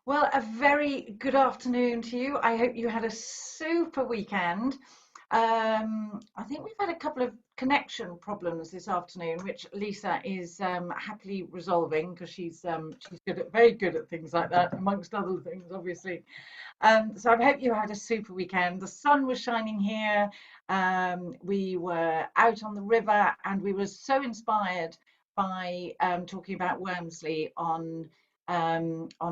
Well, a very good afternoon to you. I hope you had a super weekend. I think we've had a couple of connection problems this afternoon, which Lisa is happily resolving because she's very good at things like that, amongst other things, obviously. So I hope you had a super weekend. The sun was shining here. We were out on the river, and we were so inspired by talking about Wormsley on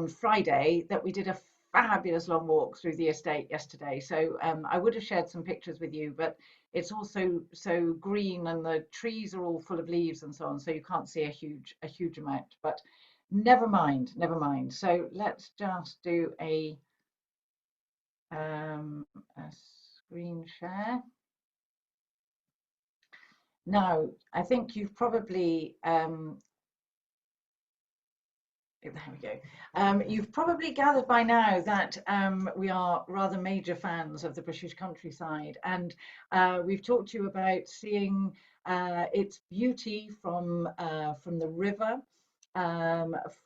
Friday that we did a fabulous long walk through the estate yesterday. So I would have shared some pictures with you, but it's also so green and the trees are all full of leaves and so on, so you can't see a huge amount. But never mind, never mind. So let's just do a screen share. Now, I think you've probably there we go. You've probably gathered by now that we are rather major fans of the British countryside, and we've talked to you about seeing its beauty from the river,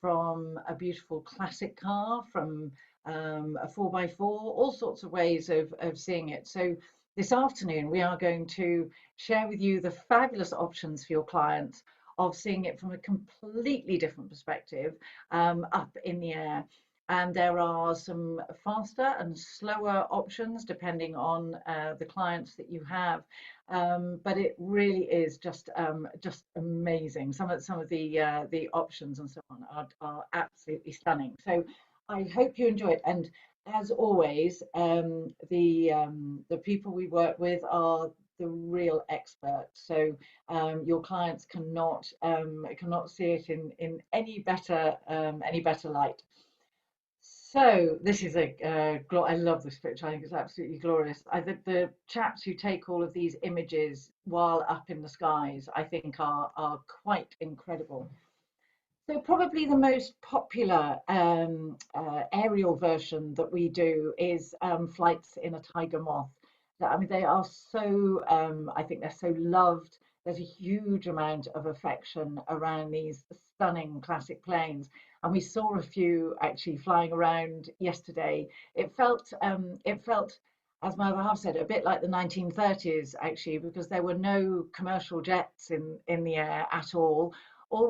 from a beautiful classic car, from a 4x4, all sorts of ways of seeing it. So this afternoon we are going to share with you the fabulous options for your clients of seeing it from a completely different perspective, up in the air. And there are some faster and slower options depending on the clients that you have. But it really is just amazing. Some of the options and so on are absolutely stunning. So I hope you enjoy it. And as always, the people we work with are the real experts. So your clients cannot see it in any better light. So this is I love this picture. I think it's absolutely glorious. I think the chaps who take all of these images while up in the skies, I think are quite incredible. So probably the most popular aerial version that we do is flights in a tiger moth. I mean, they are so, I think they're so loved. There's a huge amount of affection around these stunning classic planes. And we saw a few actually flying around yesterday. It felt, as my other half said, a bit like the 1930s actually, because there were no commercial jets in the air at all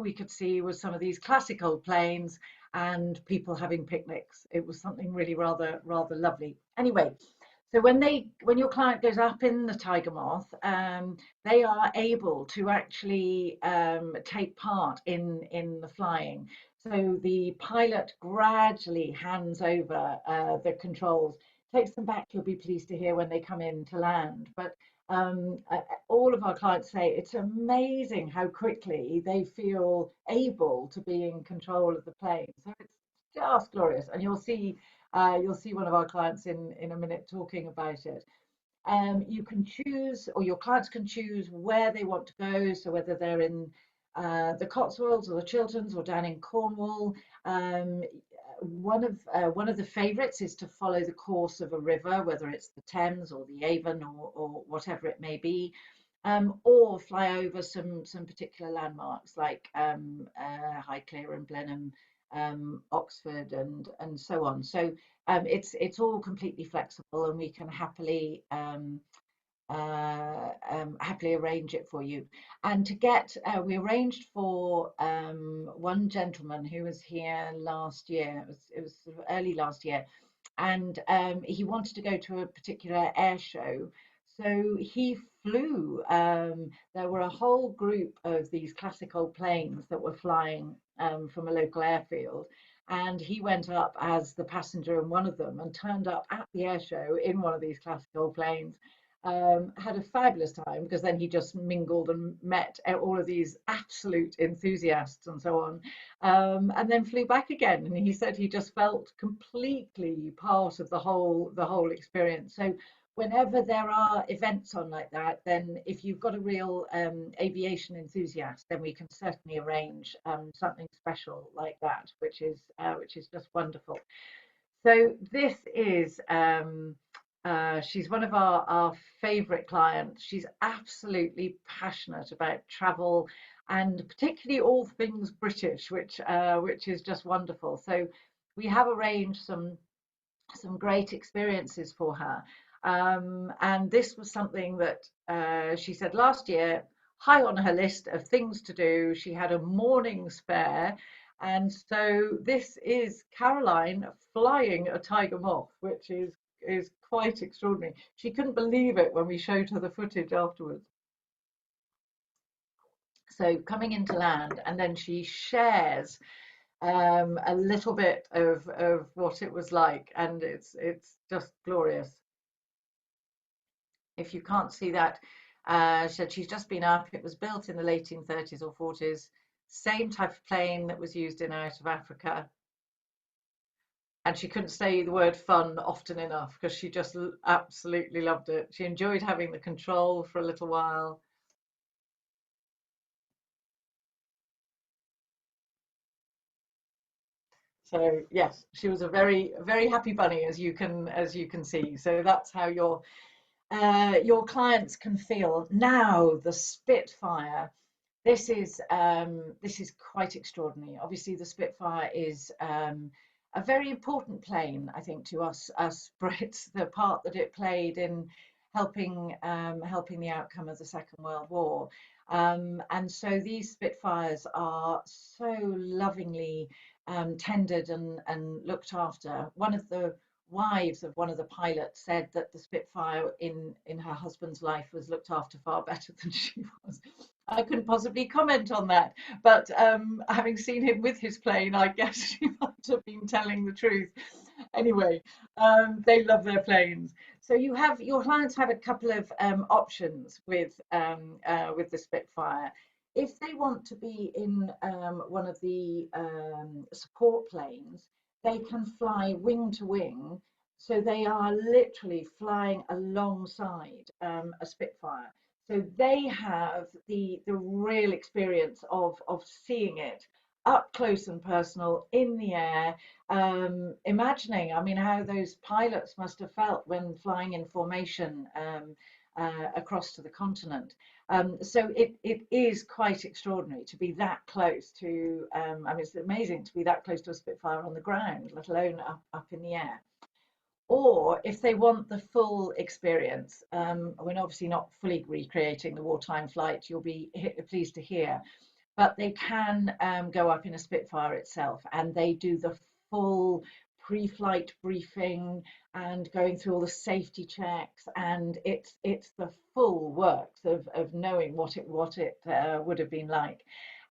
we could see was some of these classic old planes and people having picnics. It was something really rather lovely. Anyway, so when your client goes up in the tiger moth, they are able to actually take part in the flying. So the pilot gradually hands over the controls, takes them back. You'll be pleased to hear when they come in to land. But all of our clients say it's amazing how quickly they feel able to be in control of the plane. So it's just glorious, and you'll see one of our clients in a minute talking about it. You can choose, or your clients can choose where they want to go. So whether they're in the Cotswolds or the Chilterns or down in Cornwall. One of the favourites is to follow the course of a river, whether it's the Thames or the Avon or whatever it may be, or fly over some particular landmarks like Highclere and Blenheim, Oxford, and so on. So it's all completely flexible, and we can happily arrange it for you. And we arranged for one gentleman who was here last year. It was sort of early last year, and he wanted to go to a particular air show. So he flew. There were a whole group of these classic old planes that were flying from a local airfield. And he went up as the passenger in one of them and turned up at the air show in one of these classic old planes. Had a fabulous time because then he just mingled and met all of these absolute enthusiasts and so on, and then flew back again. And he said he just felt completely part of the whole experience. So whenever there are events on like that, then if you've got a real aviation enthusiast, then we can certainly arrange something special like that, which is just wonderful. So this is she's one of our favourite clients. She's absolutely passionate about travel and particularly all things British, which is just wonderful. So we have arranged some great experiences for her. And this was something that she said last year, high on her list of things to do. She had a morning spare. And so this is Caroline flying a tiger moth, which is quite extraordinary. She couldn't believe it when we showed her the footage afterwards. So coming into land, and then she shares a little bit of what it was like, and it's just glorious. If you can't see that, she said she's just been up. It was built in the late 1830s or 40s, same type of plane that was used in out of Africa. And she couldn't say the word fun often enough because she just absolutely loved it. She enjoyed having the control for a little while. So yes, she was a very happy bunny, as you can see. So that's how your clients can feel. Now the Spitfire. This is quite extraordinary. Obviously, the Spitfire is a very important plane, I think, to us Brits. The part that it played in helping the outcome of the Second World War. And so these Spitfires are so lovingly tended and looked after. One of the wives of one of the pilots said that the Spitfire in her husband's life was looked after far better than she was. I couldn't possibly comment on that, but having seen him with his plane, I guess she might have been telling the truth. Anyway, they love their planes. So you have your clients have a couple of options with the Spitfire. If they want to be in one of the support planes, they can fly wing to wing. So they are literally flying alongside a Spitfire. So they have the real experience of seeing it up close and personal in the air, imagining, I mean, how those pilots must have felt when flying in formation across to the continent. So it is quite extraordinary to be that close to, I mean, it's amazing to be that close to a Spitfire on the ground, let alone up in the air. Or if they want the full experience, we're obviously not fully recreating the wartime flight, you'll be pleased to hear, but they can go up in a Spitfire itself, and they do the full pre-flight briefing and going through all the safety checks, and it's the full works of knowing what it would have been like,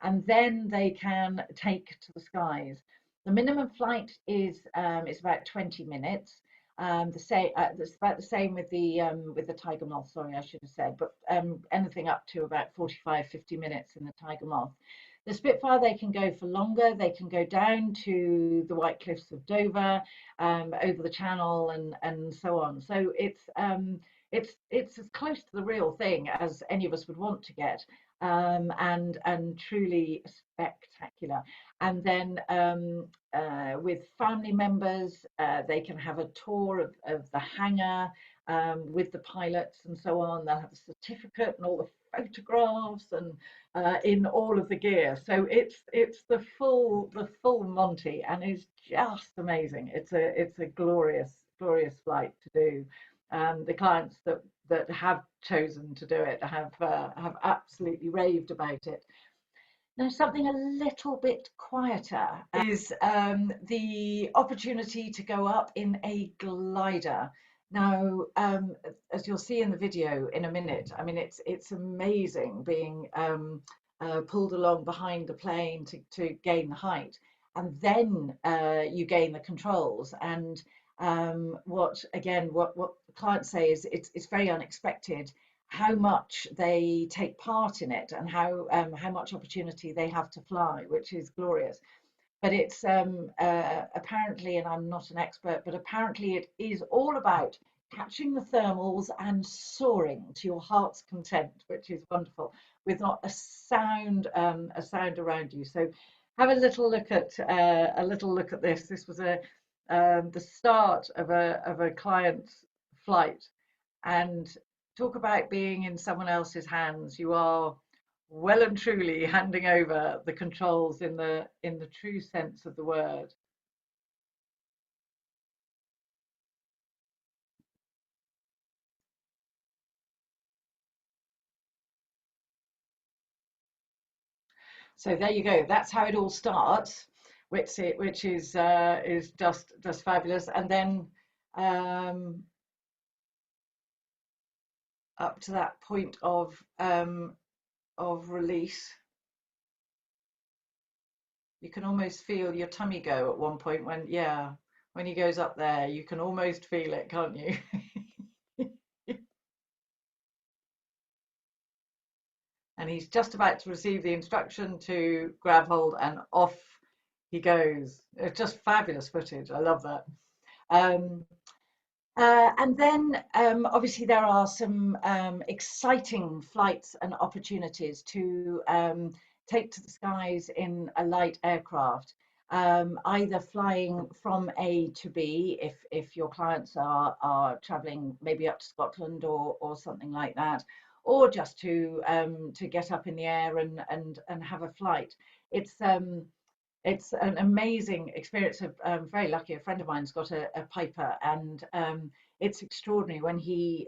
and then they can take to the skies. The minimum flight is about 20 minutes. The same, it's about the same with the Tiger Moth. Sorry, I should have said, but anything up to about 45, 50 minutes in the Tiger Moth. The Spitfire, they can go for longer. They can go down to the White Cliffs of Dover, over the Channel, and so on. So it's as close to the real thing as any of us would want to get, and truly spectacular. And then with family members, they can have a tour of the hangar with the pilots and so on. They'll have a certificate and all the photographs and in all of the gear. So it's the full Monty, and it's just amazing. It's a glorious flight to do. The clients that have chosen to do it have absolutely raved about it. Now, something a little bit quieter is the opportunity to go up in a glider. Now, as you'll see in the video in a minute, I mean, it's amazing being pulled along behind the plane to gain the height, and then you gain the controls. And what clients say is it's very unexpected how much they take part in it and how much opportunity they have to fly, which is glorious. But it's apparently, and I'm not an expert, but apparently it is all about catching the thermals and soaring to your heart's content, which is wonderful, with not a sound around you. So have a little look at this. This was the start of a client's flight, and talk about being in someone else's hands. You are well and truly handing over the controls in the true sense of the word. So there you go. That's how it all starts, which is just fabulous. And then um, up to that point of release, you can almost feel your tummy go at one point when, yeah, when he goes up there, you can almost feel it, can't you? And he's just about to receive the instruction to grab hold, and off he goes. It's just fabulous footage. I love that. Um, and then obviously there are some exciting flights and opportunities to take to the skies in a light aircraft, either flying from A to B if your clients are traveling maybe up to Scotland or something like that, or just to get up in the air and have a flight. It's it's an amazing experience. I'm very lucky. A friend of mine's got a Piper, and it's extraordinary when you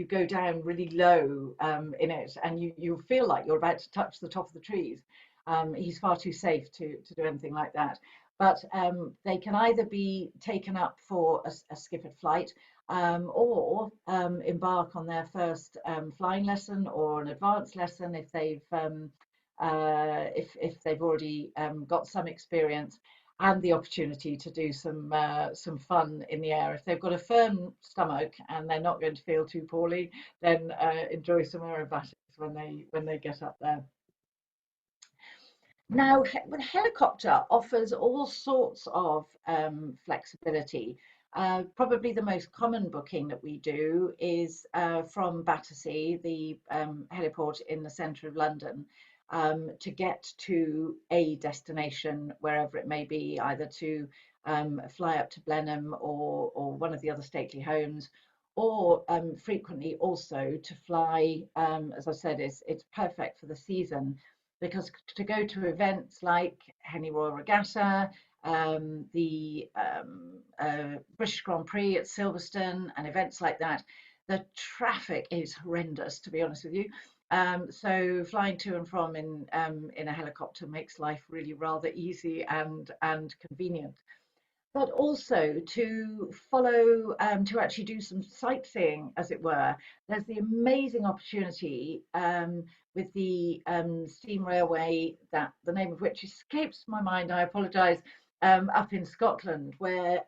go down really low in it, and you feel like you're about to touch the top of the trees. He's far too safe to do anything like that. But they can either be taken up for a skippered flight, or embark on their first flying lesson or an advanced lesson if they've already got some experience and the opportunity to do some fun in the air. If they've got a firm stomach and they're not going to feel too poorly, then enjoy some aerobatics when they get up there. Now, the helicopter offers all sorts of flexibility. Probably the most common booking that we do is from Battersea, the heliport in the centre of London, to get to a destination, wherever it may be, either to fly up to Blenheim or one of the other stately homes, or frequently also to fly, as I said, it's perfect for the season because to go to events like Henley Royal Regatta, the British Grand Prix at Silverstone, and events like that, the traffic is horrendous, to be honest with you. So flying to and from in a helicopter makes life really rather easy and convenient, but also to follow, to actually do some sightseeing, as it were. There's the amazing opportunity with the steam railway, that the name of which escapes my mind, I apologise, up in Scotland, where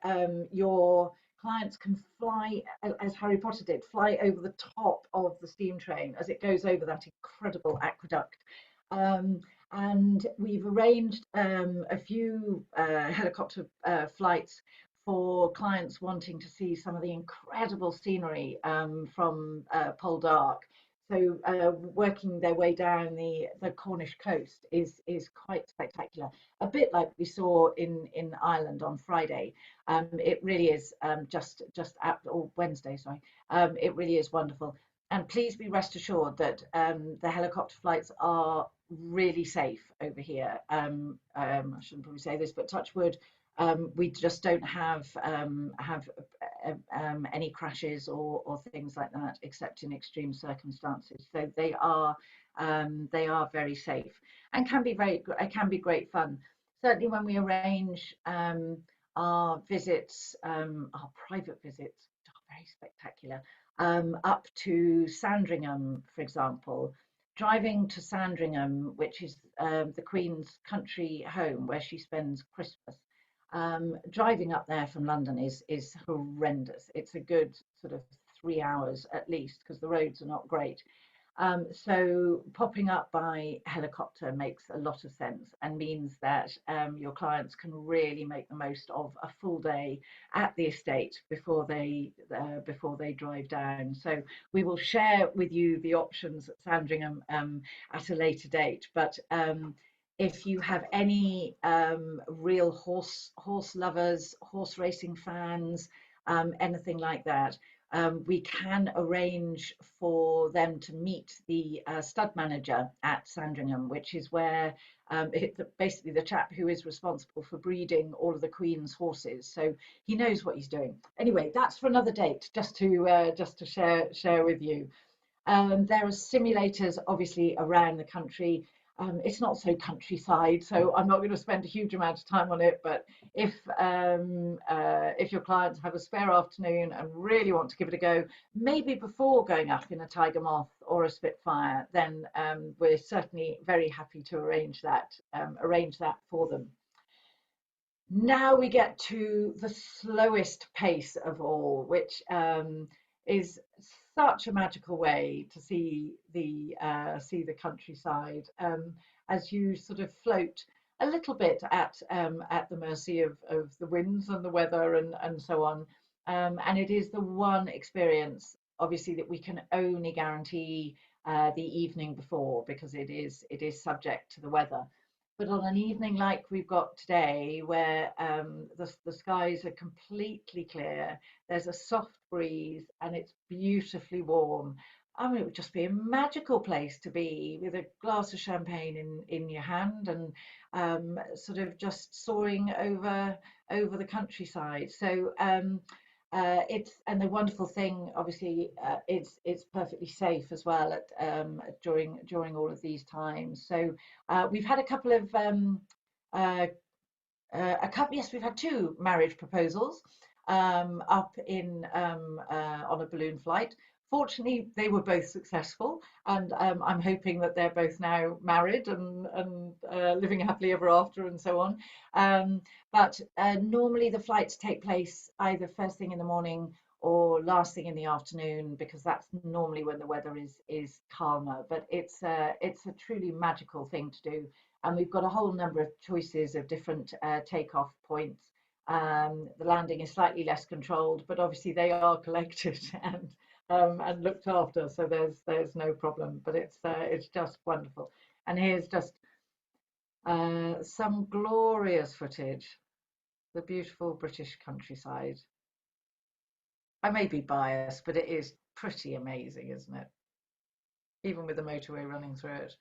your clients can fly, as Harry Potter did, fly over the top of the steam train as it goes over that incredible aqueduct. Um, and we've arranged a few helicopter flights for clients wanting to see some of the incredible scenery from Poldark. So working their way down the Cornish coast is quite spectacular. A bit like we saw in Ireland on Friday. It really is just at, or Wednesday, sorry. It really is wonderful. And please be rest assured that the helicopter flights are really safe over here. I shouldn't probably say this, but touch wood, we just don't have any crashes or things like that, except in extreme circumstances. So they are very safe and can be great fun. Certainly when we arrange our visits, our private visits, are very spectacular. Up to Sandringham, for example, driving to Sandringham, which is the Queen's country home where she spends Christmas. Driving up there from London is horrendous. It's a good sort of 3 hours at least because the roads are not great. So popping up by helicopter makes a lot of sense and means that your clients can really make the most of a full day at the estate before they drive down. So we will share with you the options at Sandringham at a later date. But if you have any real horse lovers, horse racing fans, anything like that, we can arrange for them to meet the stud manager at Sandringham, which is where basically the chap who is responsible for breeding all of the Queen's horses. So he knows what he's doing. Anyway, that's for another date, just to share with you. There are simulators obviously around the country. It's not so countryside, so I'm not going to spend a huge amount of time on it. But if your clients have a spare afternoon and really want to give it a go, maybe before going up in a Tiger Moth or a Spitfire, then we're certainly very happy to arrange that for them. Now we get to the slowest pace of all, which is such a magical way to see the countryside as you sort of float a little bit at the mercy of the winds and the weather and so on. And it is the one experience, obviously, that we can only guarantee the evening before, because it is subject to the weather. But on an evening like we've got today, where the skies are completely clear, there's a soft breeze, and it's beautifully warm. I mean, it would just be a magical place to be, with a glass of champagne in your hand, and sort of just soaring over the countryside. So and the wonderful thing, obviously, it's perfectly safe as well during all of these times. So we've had a couple of uh, yes, we've had two marriage proposals up in on a balloon flight. Fortunately, they were both successful, and I'm hoping that they're both now married and living happily ever after, and so on. But normally the flights take place either first thing in the morning or last thing in the afternoon, because that's normally when the weather is calmer. But it's a truly magical thing to do, and we've got a whole number of choices of different takeoff points. The landing is slightly less controlled, but obviously they are collected and looked after, so there's no problem. But it's just wonderful. And here's just some glorious footage, the beautiful British countryside. I may be biased, but it is pretty amazing, isn't it? Even with the motorway running through it.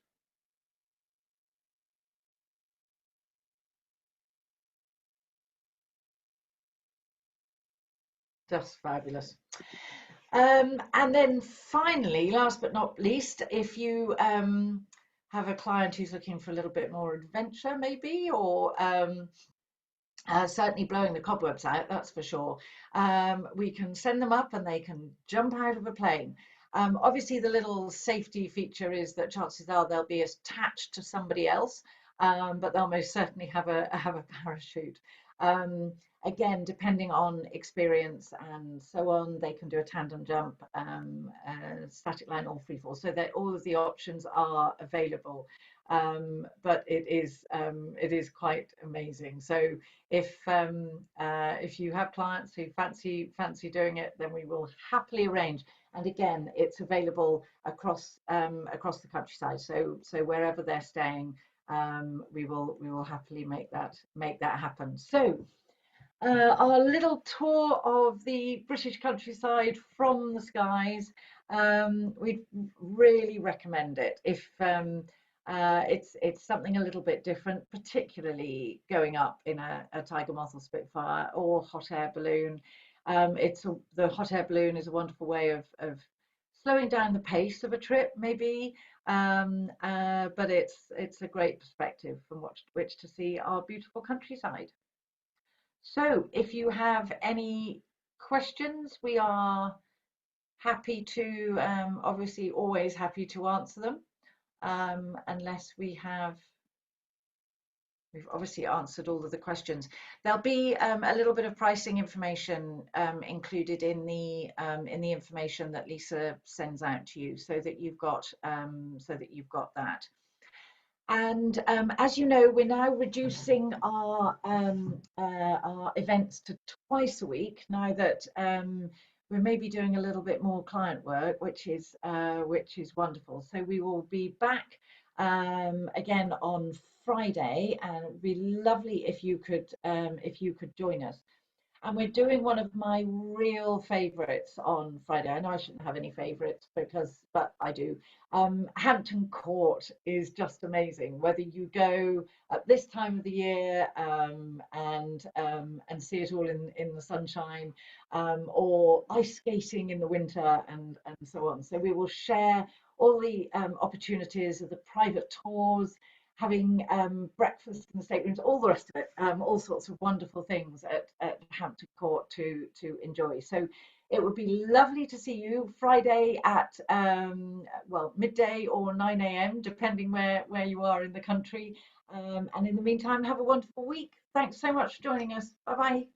Just fabulous. And then finally, last but not least, if you have a client who's looking for a little bit more adventure, maybe, or certainly blowing the cobwebs out, that's for sure. We can send them up and they can jump out of a plane. Obviously, the little safety feature is that chances are they'll be attached to somebody else, but they'll most certainly have a parachute. Um, Again, depending on experience and so on, they can do a tandem jump, static line, or free fall. So that all of the options are available, but it is quite amazing. So if you have clients who fancy doing it, then we will happily arrange. And again, it's available across the countryside. So wherever they're staying, we will happily make that happen. So our little tour of the British countryside from the skies. We'd really recommend it if it's something a little bit different, particularly going up in a Tiger Moth or Spitfire or hot air balloon. The hot air balloon is a wonderful way of slowing down the pace of a trip, maybe, but it's a great perspective from which to see our beautiful countryside. So if you have any questions, we are happy to, obviously always happy to answer them, unless we've obviously answered all of the questions. There'll be a little bit of pricing information included in the information that Lisa sends out to you, so that you've got that. And as you know, we're now reducing our events to twice a week now that we're maybe doing a little bit more client work, which is wonderful. So we will be back again on Friday, and it'd be lovely if you could join us. And we're doing one of my real favourites on Friday. I know I shouldn't have any favourites but I do. Hampton Court is just amazing. Whether you go at this time of the year and see it all in the sunshine, or ice skating in the winter and so on. So we will share all the opportunities of the private tours, having breakfast in the staterooms, all the rest of it, all sorts of wonderful things at Hampton Court to enjoy. So it would be lovely to see you Friday at well, midday or 9 a.m., depending where you are in the country. And in the meantime, have a wonderful week. Thanks so much for joining us. Bye bye.